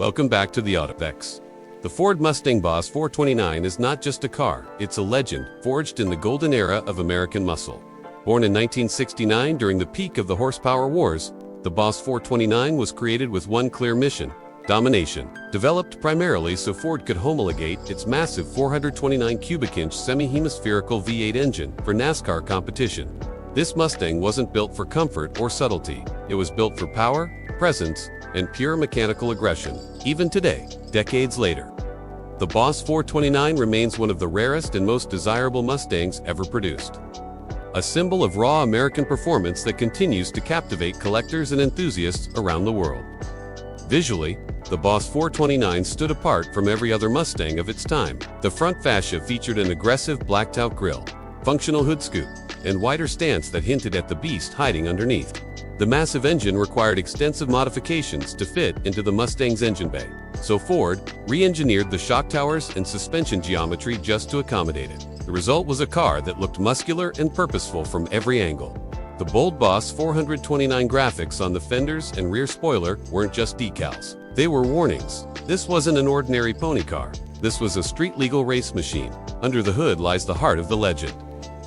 Welcome back to the Autopex. The Ford Mustang Boss 429 is not just a car, it's a legend forged in the golden era of American muscle. Born in 1969 during the peak of the horsepower wars, the Boss 429 was created with one clear mission: domination. Developed primarily so Ford could homologate its massive 429 cubic inch semi-hemispherical V8 engine for NASCAR competition. This Mustang wasn't built for comfort or subtlety. It was built for power, presence, and pure mechanical aggression. Even today, decades later, the Boss 429 remains one of the rarest and most desirable Mustangs ever produced. A symbol of raw American performance that continues to captivate collectors and enthusiasts around the world. Visually, the Boss 429 stood apart from every other Mustang of its time. The front fascia featured an aggressive blacked-out grille, functional hood scoop, and wider stance that hinted at the beast hiding underneath. The massive engine required extensive modifications to fit into the Mustang's engine bay, so Ford re-engineered the shock towers and suspension geometry just to accommodate it. The result was a car that looked muscular and purposeful from every angle. The bold Boss 429 graphics on the fenders and rear spoiler weren't just decals. They were warnings. This wasn't an ordinary pony car. This was a street-legal race machine. Under the hood lies the heart of the legend.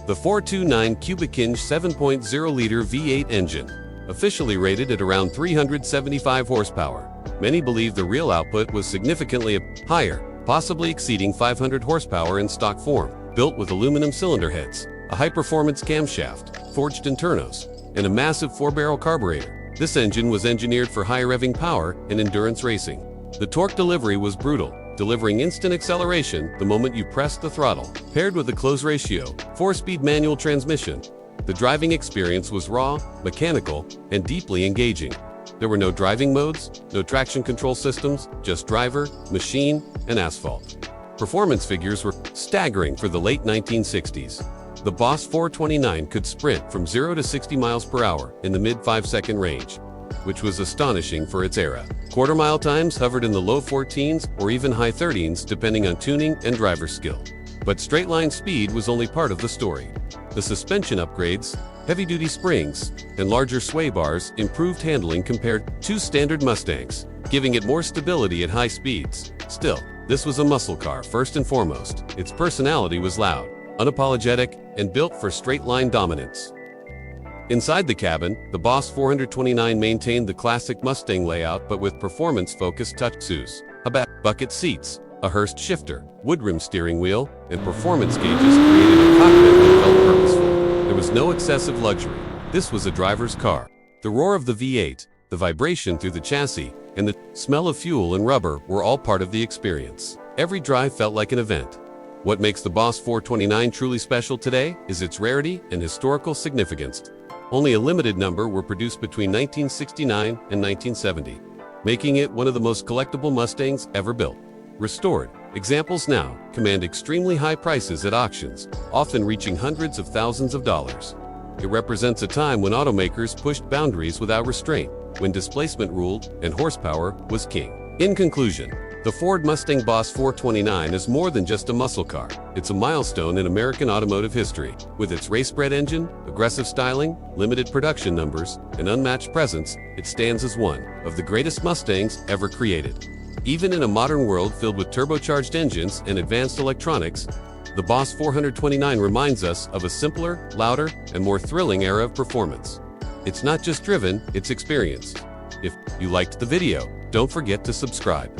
The 429 cubic inch 7.0-liter V8 engine, officially rated at around 375 horsepower. Many believe the real output was significantly higher, possibly exceeding 500 horsepower in stock form. Built with aluminum cylinder heads, a high-performance camshaft, forged in turnos, and a massive 4-barrel carburetor, this engine was engineered for high revving power and endurance racing. The torque delivery was brutal, delivering instant acceleration the moment you pressed the throttle. Paired with a close ratio, 4-speed manual transmission, the driving experience was raw, mechanical, and deeply engaging. There were no driving modes, no traction control systems, just driver, machine, and asphalt. Performance figures were staggering for the late 1960s. The Boss 429 could sprint from 0 to 60 miles per hour in the mid-5-second range, which was astonishing for its era. Quarter-mile times hovered in the low 14s or even high 13s depending on tuning and driver skill. But straight-line speed was only part of the story. The suspension upgrades, heavy-duty springs, and larger sway bars improved handling compared to standard Mustangs, giving it more stability at high speeds. Still, this was a muscle car first and foremost. Its personality was loud, unapologetic, and built for straight-line dominance. Inside the cabin, the Boss 429 maintained the classic Mustang layout but with performance-focused touch-screws, bucket seats, a Hurst shifter, wood-rim steering wheel, and performance gauges created a cockpit that felt purposeful. There was no excessive luxury. This was a driver's car. The roar of the V8, the vibration through the chassis, and the smell of fuel and rubber were all part of the experience. Every drive felt like an event. What makes the Boss 429 truly special today is its rarity and historical significance. Only a limited number were produced between 1969 and 1970, making it one of the most collectible Mustangs ever built. Restored, examples now command extremely high prices at auctions, often reaching hundreds of thousands of dollars. It represents a time when automakers pushed boundaries without restraint, when displacement ruled and horsepower was king. In conclusion, the Ford Mustang Boss 429 is more than just a muscle car. It's a milestone in American automotive history. With its race-bred engine, aggressive styling, limited production numbers, and unmatched presence, it stands as one of the greatest Mustangs ever created. Even in a modern world filled with turbocharged engines and advanced electronics, the Boss 429 reminds us of a simpler, louder, and more thrilling era of performance. It's not just driven, it's experienced. If you liked the video, don't forget to subscribe.